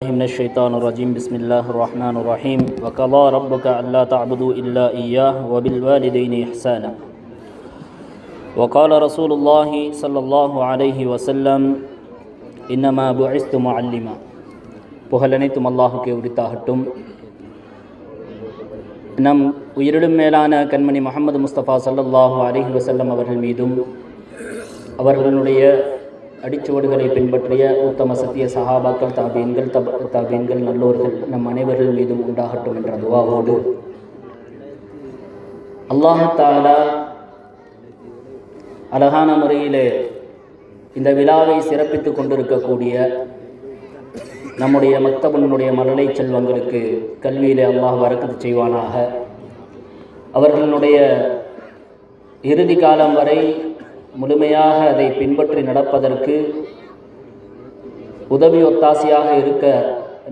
من الشيطان الرجيم بسم الله الرحمن الرحيم وقضى ربك ألا تعبدوا إلا إياه وبالوالدين إحسانا وقال رسول الله صلى الله عليه وسلم إنما بعثت معلما புகழனைத்தும் அல்லாஹுக்கே உரித்தாகட்டும். நம் உயிரிடும் மேலான கண்மணி முஹம்மது முஸ்தபா ஸல்லல்லாஹு அலைஹி வஸல்லம் அவர்கள் மீதும் அவர்களுடைய அடிச்சுவடுகளை பின்பற்றிய உத்தம சத்திய சஹாபாக்கள் தாபீன்கள் நல்லோர்கள் நம் அனைவர்கள் மீதும் உண்டாகட்டும் என்ற துஆவோடு அல்லாஹ் தஆலா அழகான முறையிலே இந்த விழாவை சிறப்பித்துக் கொண்டிருக்கக்கூடிய நம்முடைய மக்தபனுடைய மழலை செல்வங்களுக்கு கல்வியிலே அல்லாஹ் பரக்கத்து செய்வானாக. அவர்களுடைய இறுதி காலம் வரை முழுமையாக அதை பின்பற்றி நடப்பதற்கு உதவி ஒத்தாசையாக இருக்க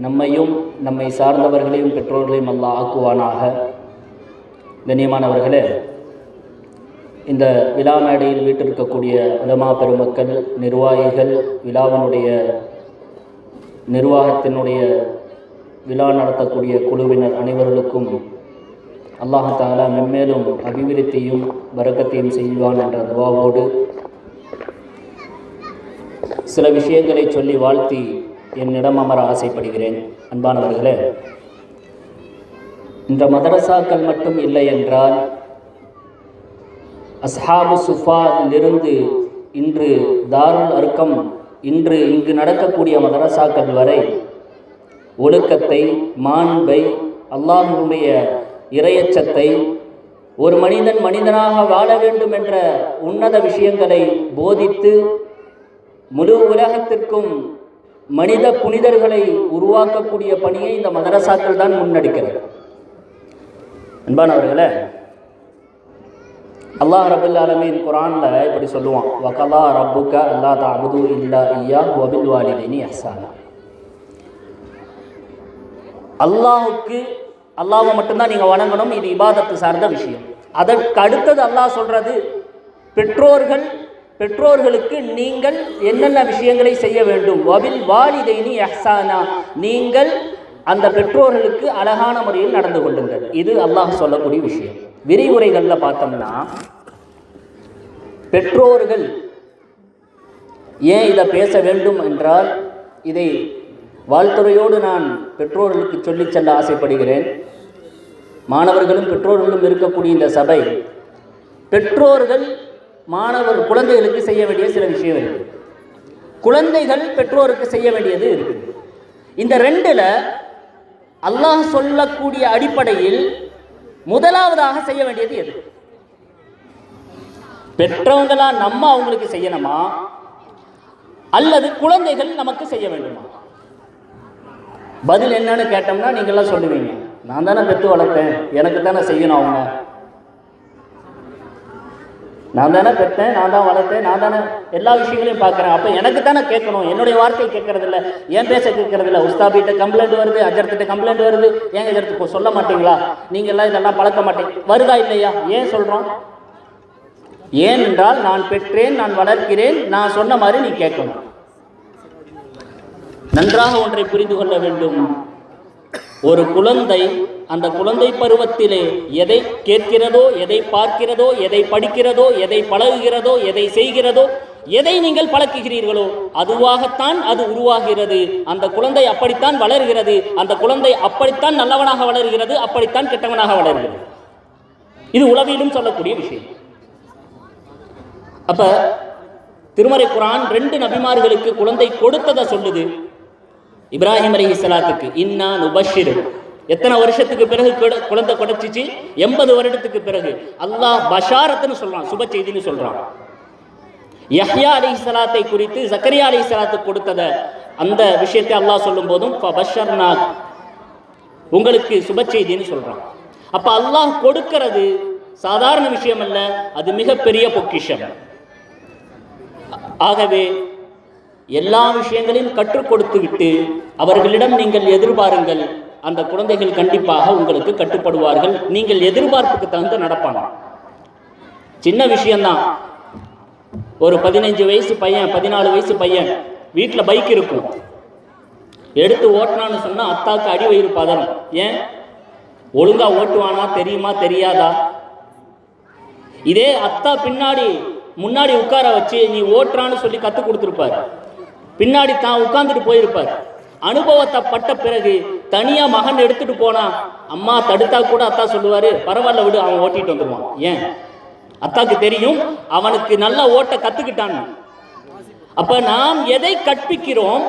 நம்மையும் நம்மை சார்ந்தவர்களையும் பெற்றோர்களையும் அல்லாஹ் ஆக்குவானாக. கண்ணியமானவர்களே, இந்த விழா மேடையில் வீட்டிருக்கக்கூடிய உலமா பெருமக்கள், நிர்வாகிகள், விழாவினுடைய நிர்வாகத்தினுடைய விழா நடத்தக்கூடிய குழுவினர் அனைவர்களுக்கும் அல்லாஹ் தஆலா மென்மேலும் அபிவிருத்தியும் பரக்கத்தையும் செய்வான் என்ற துஆவோடு சில விஷயங்களை சொல்லி வாழ்த்தி என்னிடம் அமர ஆசைப்படுகிறேன். அன்பானவர்களே, இந்த மதரசாக்கள் மட்டும் இல்லை என்றால் அஸ்ஹாபு சுஃபாவிலிருந்து இன்று தாருல் அர்க்கம் இன்று இங்கு நடக்கக்கூடிய மதரசாக்கள் வரை ஒழுக்கத்தை, மாண்பை, அல்லாஹ்வுடைய இறையச்சத்தை, ஒரு மனிதன் மனிதனாக வாழ வேண்டும் என்ற உன்னத விஷயங்களை போதித்து முழு உலகத்திற்கும் மனித புனிதர்களை உருவாக்கக்கூடிய பணியை இந்த மதரசாக்கள் தான் முன்னெடுக்கிறது. அன்பானவர்களே, அல்லாஹ் ரப்பல் ஆலமீன் குர்ஆன்ல இப்படி சொல்லுவான், வகலா ரப்புக அல்லா தஅபுது இல்லா இய்யாஹு வபில் வாலிதைனி இஹ்சானா. அல்லாஹ்வை மட்டும்தான் நீங்கள் வணங்கணும், இது இபாதத்து சார்ந்த விஷயம். அதற்கு அடுத்தது அல்லாஹ் சொல்கிறது, பெற்றோர்களுக்கு நீங்கள் என்னென்ன விஷயங்களை செய்ய வேண்டும். வபில் வாலிதைனி இஹ்சானா, நீங்கள் அந்த பெற்றோர்களுக்கு அழகான முறையில் நடந்து கொள்ளுங்கள். இது அல்லாஹ் சொல்லக்கூடிய விஷயம். விரிவுரைகளில் பார்த்தோம்னா, பெற்றோர்கள் ஏன் இதை பேச வேண்டும் என்றால், இதை வாழ்த்துறையோடு நான் பெற்றோர்களுக்கு சொல்லிச் செல்ல ஆசைப்படுகிறேன். மாணவர்களும் பெற்றோர்களும் இருக்கக்கூடிய இந்த சபை, பெற்றோர்கள் குழந்தைகளுக்கு செய்ய வேண்டிய சில விஷயம் இருக்குது, குழந்தைகள் பெற்றோருக்கு செய்ய வேண்டியது இருக்குது. இந்த ரெண்டில் அல்லாஹ் சொல்லக்கூடிய அடிப்படையில் முதலாவதாக செய்ய வேண்டியது எது? பெற்றவங்களா நம்ம அவங்களுக்கு செய்யணுமா, அல்லது குழந்தைகள் நமக்கு செய்ய வேண்டுமா? பதில் என்னன்னு கேட்டோம்னா நீங்கள்லாம் சொல்லுவீங்க, நான் தானே பெற்று வளர்த்தேன், எனக்கு தானே செய்யணும். அவங்க நான் தானே பெற்றேன், நான் தான் வளர்த்தேன், நான் தானே எல்லா விஷயங்களையும் பார்க்குறேன், அப்போ எனக்கு தானே கேட்கணும். என்னுடைய வார்த்தையை கேட்கறதில்ல, என் பேச கேட்கறதில்ல. உஸ்தாபிட்ட கம்ப்ளைண்ட் வருது, அஜர்த்திட்ட கம்ப்ளைண்ட் வருது, ஏங்க அஜர்த்துக்கு சொல்ல மாட்டீங்களா, நீங்கள்லாம் இதெல்லாம் பழக்க மாட்டீங்க, வருதா இல்லையா? ஏன் சொல்கிறோம்? ஏனென்றால் நான் பெற்றேன், நான் வளர்க்கிறேன், நான் சொன்ன மாதிரி நீ கேட்கணும். நன்றாக ஒன்றை புரிந்து கொள்ள வேண்டும். ஒரு குழந்தை அந்த குழந்தை பருவத்திலே எதை கேட்கிறதோ, எதை பார்க்கிறதோ, எதை படிக்கிறதோ, எதை பழகுகிறதோ, எதை செய்கிறதோ, எதை நீங்கள் பழக்குகிறீர்களோ அதுவாகத்தான் அது உருவாகிறது. அந்த குழந்தை அப்படித்தான் வளர்கிறது. அந்த குழந்தை அப்படித்தான் நல்லவனாக வளர்கிறது, அப்படித்தான் கெட்டவனாக வளர்கிறது. இது உளவியலும் சொல்லக்கூடிய விஷயம். அப்ப திருமறை குர்ஆன் 2 நபிமார்களுக்கு குழந்தை கொடுத்ததை சொல்லுது. இப்ராஹிம் அலைஹிஸ்ஸலாத்துக்கு இன்னா நுபஷிரு, எத்தனை வருஷத்துக்கு பிறகு குழந்தை கிடைச்சிச்சு? 80 வருடத்துக்கு பிறகு. அல்லாஹ் பஷாரத்துன்னு சொல்றான், சுப செய்தின்னு சொல்றான். யஹ்யா அலைஹிஸ்ஸலாத்தை குறித்து ஜக்கரியா அலைஹிஸ்ஸலாத்துக்கு கொடுத்தத அந்த விஷயத்தை அல்லாஹ் சொல்லும் போதும் ஃபபஷர்னா, உங்களுக்கு சுப செய்தின்னு சொல்றான். அப்ப அல்லாஹ் கொடுக்கிறது சாதாரண விஷயம் அல்ல, அது மிகப்பெரிய பொக்கிஷம். ஆகவே எல்லா விஷயங்களையும் கற்றுக் கொடுத்து விட்டு அவர்களிடம் நீங்கள் எதிர்பாருங்கள், அந்த குழந்தைகள் கண்டிப்பாக உங்களுக்கு கட்டுப்படுவார்கள். நீங்கள் எதிர்பார்ப்புக்கு தகுந்த நடப்பாங்க. சின்ன விஷயம்தான். ஒரு 15 வயசு பையன், 14 வயசு பையன் வீட்டில் பைக் இருக்கும், எடுத்து ஓட்டினான்னு சொன்னால் அத்தாவுக்கு அடி வயிறு பதறும். ஏன்? ஒழுங்கா ஓட்டுவானா தெரியுமா தெரியாதா? இதே அத்தா முன்னாடி உட்கார வச்சு நீ ஓட்டுறான்னு சொல்லி கற்றுக் கொடுத்துருப்பார். பின்னாடி தான் உட்கார்ந்துட்டு போயிருப்பார். அனுபவத்தை பட்ட பிறகு தனியா மகன் எடுத்துட்டு போனா அம்மா தடுத்தா கூட அத்தா சொல்லுவாரு, பரவாயில்ல விடு, அவன் ஓட்டிட்டு வந்துடுவான். ஏன்? அத்தாக்கு தெரியும் அவனுக்கு நல்ல ஓட்ட கத்துக்கிட்டான்னு. அப்ப நாம் எதை கற்பிக்கிறோம்,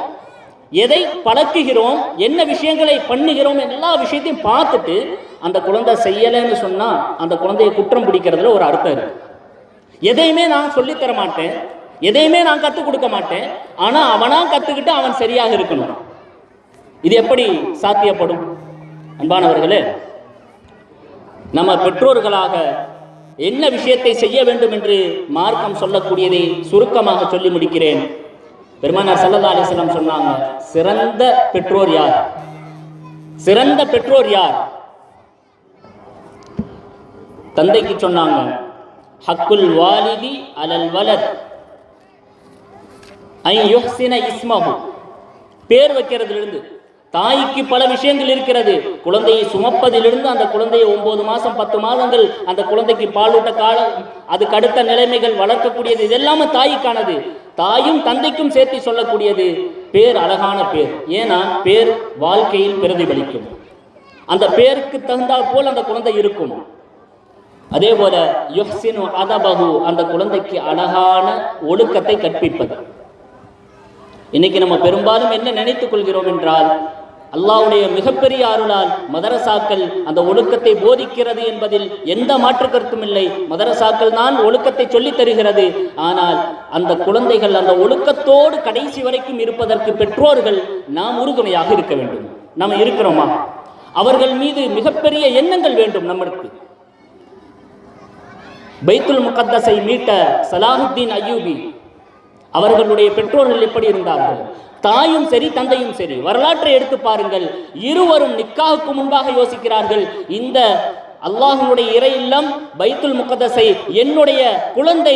எதை பழக்குகிறோம், என்ன விஷயங்களை பண்ணுகிறோம், எல்லா விஷயத்தையும் பார்த்துட்டு அந்த குழந்தை செய்யலைன்னு சொன்னா அந்த குழந்தையை குற்றம் பிடிக்கிறதுல ஒரு அர்த்தம் இருக்கு. எதையுமே நான் சொல்லித்தர மாட்டேன், எதையுமே நான் கற்றுக் கொடுக்க மாட்டேன், ஆனா அவனா கத்துக்கிட்டு அவன் சரியாக இருக்கணும். இது எப்படி சாத்தியப்படும்? அன்பானவர்களே, நம்ம பெற்றோர்களாக என்ன விஷயத்தை செய்ய வேண்டும் என்று மார்க்கம் சொல்லக்கூடியதை சுருக்கமாக சொல்லி முடிக்கிறேன். பெருமானார் ஸல்லல்லாஹு அலைஹி வஸல்லம் சொன்னாங்க, சிறந்த பெற்றோர் யார்? சிறந்த பெற்றோர் யார்? தந்தைக்கு சொன்னாங்க, ஹக்குல் வாலிதி அலல் வலத் ஐ யுஹ்சின இஸ்மஹு. பேர் வைக்கிறதிலிருந்து தாய்க்கு பல விஷயங்கள் இருக்கிறது. குழந்தையை சுமப்பதிலிருந்து அந்த குழந்தையை 9 மாதம் 10 மாதங்கள் அந்த குழந்தைக்கு பாலூட்ட காலம், அதுக்கு அடுத்த நிலைமைகள் வளர்க்கக்கூடியது, இதெல்லாமே தாய்க்கானது. தாயும் தந்தைக்கும் சேர்த்து சொல்லக்கூடியது பேர், அழகான பேர். ஏன்னா பேர் வாழ்க்கையில் பிரதிபலிக்கும். அந்த பேருக்கு தகுந்தால் போல் அந்த குழந்தை இருக்கும். அதே போல யுஹ்சினு அதபஹு, அந்த குழந்தைக்கு அழகான ஒழுக்கத்தை கற்பிப்பது. இன்னைக்கு நம்ம பெரும்பாலும் என்ன நினைத்துக் கொள்கிறோம் என்றால், அல்லாஹ்வுடைய மிகப்பெரிய அருளால் மதரசாக்கள் அந்த ஒழுக்கத்தை போதிக்கிறது என்பதில் எந்த மாற்று கருத்தும் இல்லை. மதரசாக்கள் தான் ஒழுக்கத்தை சொல்லித் தருகிறது. ஆனால் அந்த குழந்தைகள் அந்த ஒழுக்கத்தோடு கடைசி வரைக்கும் இருப்பதற்கு பெற்றோர்கள் நாம் உறுதுணையாக இருக்க வேண்டும். நாம் இருக்கிறோமா? அவர்கள் மீது மிகப்பெரிய எண்ணங்கள் வேண்டும் நம்மளுக்கு. பைத்துல் முகத்தஸை மீட்ட சலாஹுத்தீன் அய்யூபி அவர்களுடைய பெற்றோர்கள் எப்படி இருந்தார்கள்? தாயும் சரி தந்தையும் சரி, வரலாற்றை எடுத்து பாருங்கள். இருவரும் நிக்காஹுக்கு முன்பாக யோசிக்கிறார்கள், இந்த அல்லாஹ்வுடைய இறை இல்லம் பைத்துல் முகத்தஸை என்னுடைய குழந்தை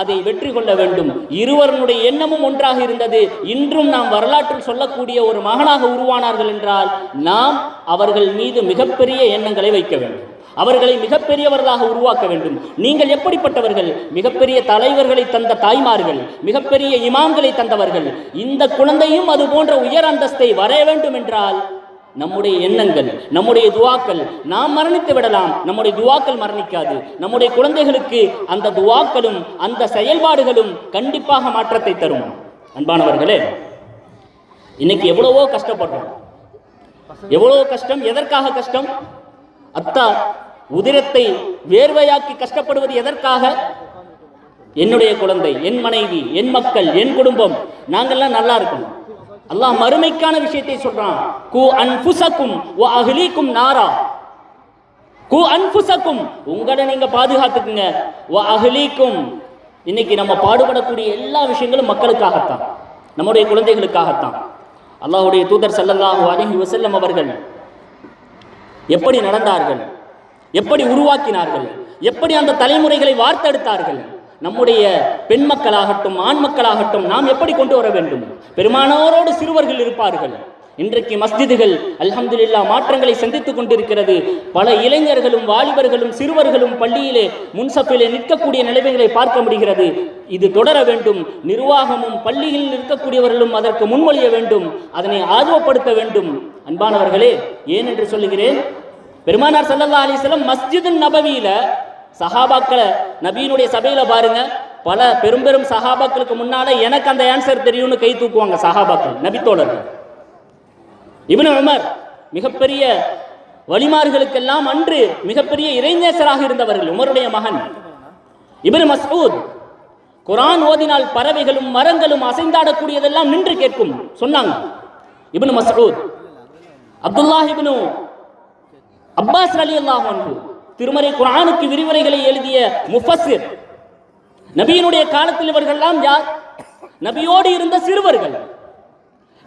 அதை வெற்றி கொள்ள வேண்டும். இருவருடைய எண்ணமும் ஒன்றாக இருந்தது. இன்றும் நாம் வரலாற்றில் சொல்லக்கூடிய ஒரு மகனாக உருவானார்கள் என்றால் நாம் அவர்கள் மீது மிகப்பெரிய எண்ணங்களை வைக்க வேண்டும். அவர்களை மிகப்பெரியவர்களாக உருவாக்க வேண்டும். நீங்கள் எப்படிப்பட்டவர்கள்? மிகப்பெரிய தலைவர்களை தந்த தாய்மார்கள், மிகப்பெரிய இமாம்களை தந்தவர்கள். இந்த குழந்தையும் அது போன்ற உயர் அந்தஸ்தை வரைய வேண்டும் என்றால் நம்முடைய எண்ணங்கள், நம்முடைய துவாக்கள், நாம் மரணித்து விடலாம், நம்முடைய துவாக்கள் மரணிக்காது. நம்முடைய குழந்தைகளுக்கு அந்த துவாக்களும் அந்த செயல்பாடுகளும் கண்டிப்பாக மாற்றத்தை தரும். அன்பானவர்களே, இன்னைக்கு எவ்வளவோ கஷ்டப்படுறோம். எவ்வளவோ கஷ்டம். எதற்காக கஷ்டம்? அத்தா உதிரத்தை வேர்வையாக்கி கஷ்டப்படுவது எதற்காக? என்னுடைய குழந்தை, என் மனைவி, என் மக்கள், என் குடும்பம், நாங்கள்லாம் நல்லா இருக்கணும். அல்லாஹ் மறுமைக்கான விஷயத்தை சொல்றான். கு அன்ஃபுஸக்கும் வ அஹ்லீக்கும் நாரா. கு அன்ஃபுஸக்கும், உங்களை நீங்க பாதுகாத்துக்குங்க. வ அஹ்லீக்கும், இன்னைக்கு நம்ம பாடுபடக்கூடிய எல்லா விஷயங்களும் மக்களுக்காகத்தான், நம்முடைய குழந்தைகளுக்காகத்தான். அல்லாஹ்வுடைய தூதர் ஸல்லல்லாஹு அலைஹி வஸல்லம் அவர்கள் எப்படி நடந்தார்கள், எப்படி உருவாக்கினார்கள், எப்படி அந்த தலைமுறைகளை வார்த்தெடுத்தார்கள். நம்முடைய பெண் மக்களாகட்டும் ஆண் மக்களாகட்டும் நாம் எப்படி கொண்டு வர வேண்டும்? பெருமானோரோடு சிறுவர்கள் இருப்பார்கள். இன்றைக்கு மஸ்ஜிதுகள் அல்ஹம்துலில்லாஹ் மாற்றங்களை சந்தித்துக் கொண்டிருக்கிறது. பல இளைஞர்களும் வாலிபர்களும் சிறுவர்களும் பள்ளியிலே முன்சப்பிலே நிற்கக்கூடிய நிலைமைகளை பார்க்க முடிகிறது. இது தொடர வேண்டும். நிர்வாகமும் பள்ளியில் இருக்கக்கூடியவர்களும் அதற்கு முன்மொழிய வேண்டும், அதனை ஆர்வப்படுத்த வேண்டும். அன்பானவர்களே, ஏன் என்று சொல்லுகிறேன்? பெருமானார் ஸல்லல்லாஹு அலைஹி வஸல்லம் மஸ்ஜிதுன் நபவியில சஹாபாக்களை நபியினுடைய சபையில பாருங்க, பல பெரும் பெரும் சஹாபாக்களுக்கு முன்னால எனக்கு அந்த ஆன்சர் தெரியும்னு கை தூக்குவாங்க சஹாபாக்கள், நபித்தோழர்கள். இப்னு உமர் மிகப்பெரிய வலிமார்களுக்கெல்லாம் அன்று மிகப்பெரிய இறைநேசராக இருந்தவர்கள், உமருடைய மகன். இப்னு மஸ்ஊத் குர்ஆன் ஓதினால் பறவைகளும் மரங்களும் அசைந்தாடக்கூடியதெல்லாம் நின்று கேட்கும் சொன்னாங்க. இப்னு மஸ்ஊத். அப்துல்லாஹ் இப்னு அப்பாஸ் ரலியல்லாஹு அன்ஹு திருமறை குர்ஆனுக்கு விரிவுரைகளை எழுதிய முஃபஸ்ஸிர். நபியினுடைய காலத்தில் இவர்கள்லாம் யார்? நபியோடு இருந்த சிறுவர்கள்.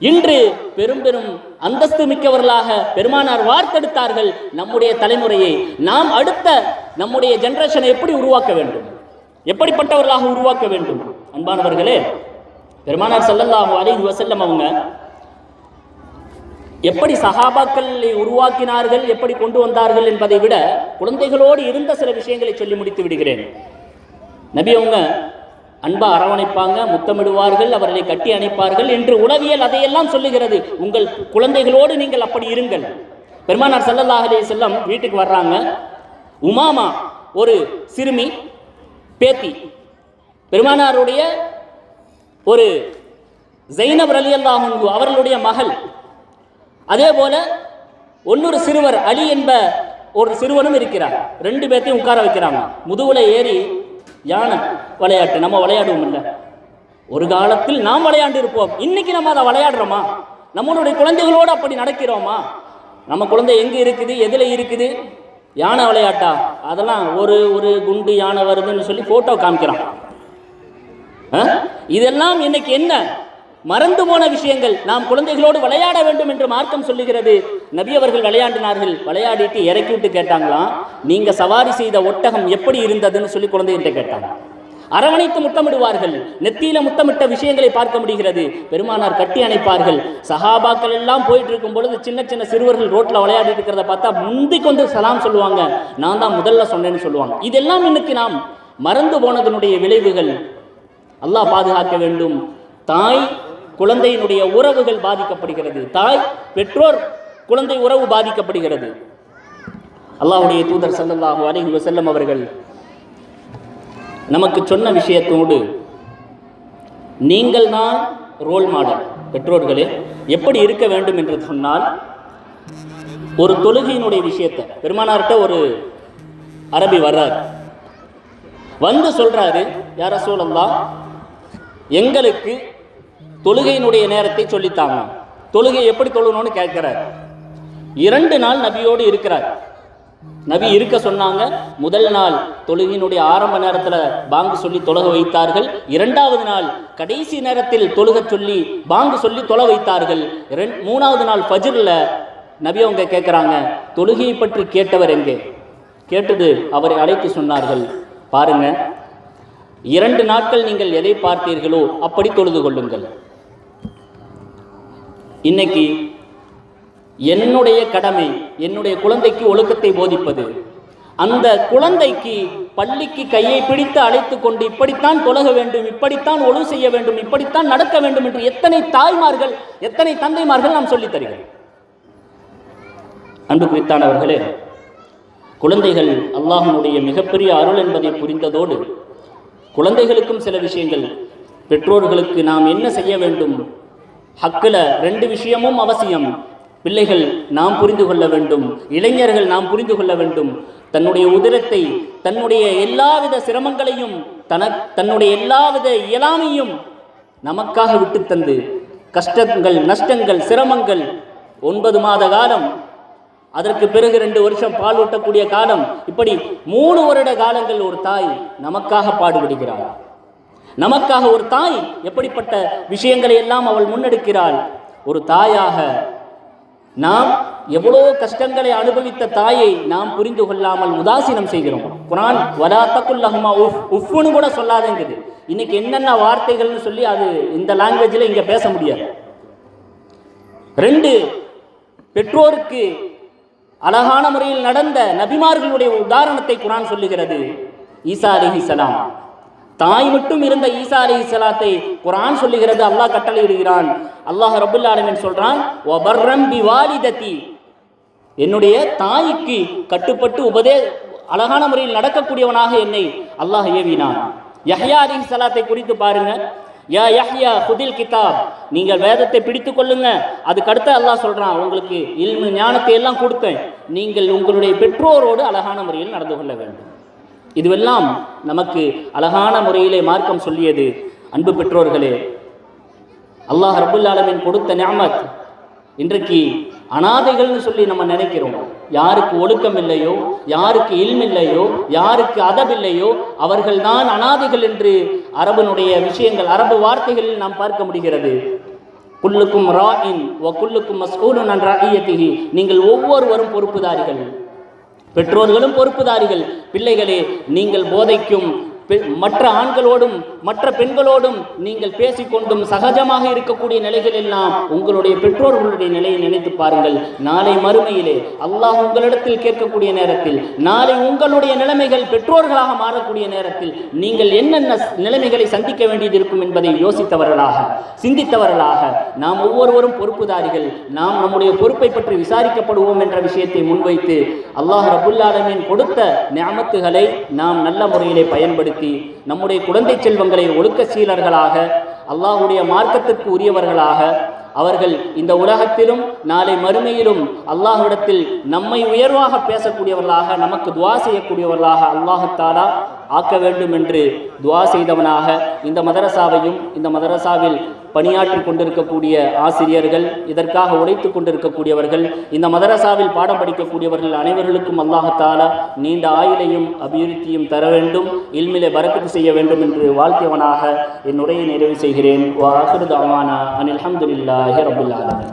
இன்று பெரும் பெரும் அந்தஸ்து மிக்கவர்களாக பெருமானார் வார்த்தெடுத்தார்கள் நம்முடைய தலைமுறையை. நாம் அடுத்த நம்முடைய ஜெனரேஷனை எப்படி உருவாக்க வேண்டும், எப்படிப்பட்டவர்களாக உருவாக்க வேண்டும்? அன்பானவர்களே, பெருமானார் ஸல்லல்லாஹு அலைஹி வஸல்லம் அவங்க எப்படி சஹாபாக்களை உருவாக்கினார்கள், எப்படி கொண்டு வந்தார்கள் என்பதை விட குழந்தைகளோடு இருந்த சில விஷயங்களை சொல்லி முடித்து விடுகிறேன். நபி அவங்க அன்பா அரவணைப்பாங்க, முத்தமிடுவார்கள், அவர்களை கட்டி அணைப்பார்கள் என்று உளவியல் அதையெல்லாம் சொல்லுகிறது. உங்கள் குழந்தைகளோடு நீங்கள் அப்படி இருங்கள். பெருமானார் ஸல்லல்லாஹு அலைஹி வஸல்லம் வீட்டுக்கு வர்றாங்க. உமாமா ஒரு சிறுமி பேத்தி, பெருமானாருடைய ஒரு ஸைனப் ரலியல்லாஹு அன்ஹு அவர்களுடைய மகள். அதே போல இன்னொரு சிறுவர் அலி என்ப ஒரு சிறுவனும் இருக்கிறார். ரெண்டு பேர்த்தையும் உட்கார வைக்கிறாங்க. முதுகுல ஏறி யானை விளையாட்டு நம்ம விளையாடுவோம் இல்லை, ஒரு காலத்தில் நாம் விளையாண்டு இருப்போம். இன்னைக்கு நம்ம அதை விளையாடுறோமா? நம்மளுடைய குழந்தைகளோடு அப்படி நடக்கிறோமா? நம்ம குழந்தை எங்கே இருக்குது, எதில் இருக்குது? யானை விளையாட்டா? அதெல்லாம் ஒரு ஒரு குண்டு யானை வருதுன்னு சொல்லி போட்டோ காமிக்கிறான். இதெல்லாம் இன்னைக்கு என்ன மறந்து போன விஷயங்கள். நாம் குழந்தைகளோடு விளையாட வேண்டும் என்று மார்க்கம் சொல்லுகிறது. நபி அவர்கள் விளையாடினார்கள். விளையாடிட்டு இறக்கி விட்டு கேட்டாங்களாம், நீங்க சவாரி செய்த ஒட்டகம் எப்படி இருந்ததுன்னு சொல்லி குழந்தைகிட்ட கேட்டாங்க. அரவணைத்து முத்தமிடுவார்கள். நெத்தியில முத்தமிட்ட விஷயங்களை பார்க்க முடிகிறது. பெருமானார் கட்டி அணைப்பார்கள். சஹாபாக்கள் எல்லாம் போயிட்டு இருக்கும் பொழுது சின்ன சின்ன சிறுவர்கள் ரோட்ல விளையாடிட்டு இருக்கிறத பார்த்தா முந்தி கொண்டு சலாம் சொல்லுவாங்க, நான் தான் முதல்ல சொன்னேன்னு சொல்லுவாங்க. இதெல்லாம் இன்னைக்கு நாம் மறந்து போனதனுடைய விளைவுகள். அல்லாஹ் பாதுகாக்க வேண்டும். தாய் குழந்தையினுடைய உறவுகள் பாதிக்கப்படுகிறது. தாய் பெற்றோர் குழந்தை உறவு பாதிக்கப்படுகிறது. அல்லாஹ்வுடைய தூதர் ஸல்லல்லாஹு அலைஹி வஸல்லம் அவர்கள் நமக்கு சொன்ன விஷயத்தோடு நீங்கள் தான் ரோல் மாடல். பெற்றோர்களே எப்படி இருக்க வேண்டும் என்று சொன்னால், ஒரு தொழுகையினுடைய விஷயத்தை பெருமானார்கிட்ட ஒரு அரபி வர்றார். வந்து சொல்றாரு, யா ரசூலல்லாஹ், எங்களுக்கு தொழுகையினுடைய நேரத்தை சொல்லித்தாங்க, தொழுகை எப்படி தொழுகணும்னு கேட்கிறார். 2 நாள் நபியோடு இருக்கிறார். நபி இருக்க சொன்னாங்க. முதல் நாள் தொழுகையினுடைய ஆரம்ப நேரத்தில் பாங்கு சொல்லி தொழுக வைத்தார்கள். 2வது நாள் கடைசி நேரத்தில் தொழுக சொல்லி பாங்கு சொல்லி தொலை வைத்தார்கள். 3வது நாள் ஃபஜ்ர்ல நபி அவங்க கேட்குறாங்க, தொழுகையை பற்றி கேட்டவர் எங்கே? கேட்டது அவரை அழைத்து சொன்னார்கள், பாருங்க, 2 நாட்கள் நீங்கள் எதை பார்த்தீர்களோ அப்படி தொழுது கொள்ளுங்கள். இன்னைக்கு என்னுடைய கடமை என்னுடைய குழந்தைக்கு ஒழுக்கத்தை போதிப்பது. அந்த குழந்தைக்கு பள்ளிக்கு கையை பிடித்து அழைத்து கொண்டு இப்படித்தான் தொழக வேண்டும், இப்படித்தான் ஒழுங்கு செய்ய வேண்டும், இப்படித்தான் நடக்க வேண்டும் என்று எத்தனை தாய்மார்கள் எத்தனை தந்தைமார்கள் நாம் சொல்லித் தருகிறோம். அன்பு குறித்தானவர்களே, குழந்தைகள் அல்லாஹ்வுடைய மிகப்பெரிய அருள் என்பதை புரிந்ததோடு குழந்தைகளுக்கும் சில விஷயங்கள் பெற்றோர்களுக்கு நாம் என்ன செய்ய வேண்டும். ஹக்கில் 2 விஷயமும் அவசியம். பிள்ளைகள் நாம் புரிந்து கொள்ள வேண்டும், இளைஞர்கள் நாம் புரிந்து கொள்ள வேண்டும். தன்னுடைய உதிரத்தை, தன்னுடைய எல்லாவித சிரமங்களையும், தன்னுடைய எல்லாவித இயலாமையும் நமக்காக விட்டு தந்து, கஷ்டங்கள், நஷ்டங்கள், சிரமங்கள், 9 மாத காலம், அதற்கு பிறகு 2 வருஷம் பால் ஊட்டக்கூடிய காலம், இப்படி 3 வருட காலங்கள் ஒரு தாய் நமக்காக பாடுபடுகிறாள். நமக்காக ஒரு தாய் எப்படிப்பட்ட விஷயங்களை எல்லாம் அவள் முன்னெடுக்கிறாள். ஒரு தாயாக நாம் எவ்வளோ கஷ்டங்களை அனுபவித்த தாயை நாம் புரிந்து கொள்ளாமல் உதாசீனம் செய்கிறோம். குர்ஆன் வலா தகுல் லஹுமா உஃப்னு கூட சொல்லாதேங்குது. இன்னைக்கு என்னென்ன வார்த்தைகள்னு சொல்லி அது இந்த லாங்குவேஜில் இங்கே பேச முடியாது. 2 பெற்றோருக்கு அழகான முறையில் நடந்த நபிமார்களுடைய உதாரணத்தை குர்ஆன் சொல்லுகிறது. ஈசா அலைஹிஸ்ஸலாம், தாய் மட்டும் இருந்த ஈசா அலைஹிஸ்ஸலாத்தை குர்ஆன் சொல்லுகிறது. அல்லாஹ் கட்டளையிடுகிறான். அல்லாஹ் ரப்பல் ஆலமீன் சொல்றான், வபர்ரம் பிவாலிததி, என்னுடைய தாய்க்கு கட்டுப்பட்டு அழகான முறையில் நடக்கக்கூடியவனாக என்னை அல்லாஹ் ஏவினான். யஹ்யா அலைஹிஸ்ஸலாத்தை குறித்து பாருங்க, யா யஹ்யா குதில் கிதாப், நீங்கள் வேதத்தை பிடித்து கொள்ளுங்க. அதுக்கடுத்து அல்லாஹ் சொல்றான், உங்களுக்கு இல்மு ஞானத்தை எல்லாம் கொடுத்தேன், நீங்கள் உங்களுடைய பெற்றோரோடு அழகான முறையில் நடந்து கொள்ள வேண்டும். இதுவெல்லாம் நமக்கு அழகான முறையிலே மார்க்கம் சொல்லியது. அன்பு பெற்றோர்களே, அல்லாஹ் ரப்பல் ஆலமீன் கொடுத்த நிஅமத் இன்றைக்கு அனாதைகள்னு சொல்லி நம்ம நினைக்கிறோம். யாருக்கு ஒழுக்கம் இல்லையோ, யாருக்கு இல்ம் இல்லையோ, யாருக்கு அதப் இல்லையோ, அவர்கள் தான் அனாதைகள் என்று அரபனுடைய விஷயங்கள், அரபு வார்த்தைகளில் நாம் பார்க்க முடிகிறது. குல்லுக்கும் ராஇன் வ குல்லுக்கும் மஸ்ஊலுன் அன் ரஇயத்திஹி, நீங்கள் ஒவ்வொருவரும் பொறுப்புதாரிகள். பெற்றோர்களும் பொறுப்புதாரிகள். பிள்ளைகளே, நீங்கள் போதைக்கும் மற்ற ஆண்களோடும் மற்ற பெண்களோடும் நீங்கள் பேசிக்கொண்டும் சகஜமாக இருக்கக்கூடிய நிலைகள் எல்லாம் உங்களுடைய பெற்றோர்களுடைய நிலையை நினைத்து பாருங்கள். நாளை மறுமையிலே அல்லாஹ் உங்களிடத்தில் கேட்கக்கூடிய நேரத்தில், நாளை உங்களுடைய நிலைமைகள் பெற்றோர்களாக மாறக்கூடிய நேரத்தில் நீங்கள் என்னென்ன நிலைமைகளை சந்திக்க வேண்டியது இருக்கும் என்பதை யோசித்தவர்களாக, சிந்தித்தவர்களாக நாம் ஒவ்வொருவரும் பொறுப்புதாரிகள். நாம் நம்முடைய பொறுப்பை பற்றி விசாரிக்கப்படுவோம் என்ற விஷயத்தை முன்வைத்து அல்லாஹ் ரப்புல் ஆலமீன் கொடுத்த நிஅமத்துகளை நாம் நல்ல முறையிலே பயன்படுத்தி நம்முடைய குழந்தை செல்வங்களை ஒழுக்க சீலர்களாக, அல்லாஹ்வுடைய மார்க்கத்திற்கு உரியவர்களாக, அவர்கள் இந்த உலகத்திலும் நாளை மறுமையிலும் அல்லாஹ்விடத்தில் நம்மை உயர்வாக பேசக்கூடியவர்களாக, நமக்கு துஆ செய்யக்கூடியவர்களாக அல்லாஹ் தஆலா ஆக்க வேண்டும் என்று துஆ செய்தவனாக இந்த மதரசாவையும் இந்த மதரசாவில் பணியாற்றி கொண்டிருக்கக்கூடிய ஆசிரியர்கள், இதற்காக உழைத்து கொண்டிருக்கக்கூடியவர்கள், இந்த மதரசாவில் பாடம் படிக்கக்கூடியவர்கள் அனைவர்களுக்கும் அல்லாஹ் தஆலா நீண்ட ஆயுளையும் அபிவிருத்தியும் தர வேண்டும், இல்மிலே பரக்கத்து செய்ய வேண்டும் என்று வாழ்த்தியவனாக என் உரையை நிறைவு செய்கிறேன். வா ஆகிரு தஅவானா அனில் ஹம்துலில்லாஹி ரப்பில் ஆலமீன்.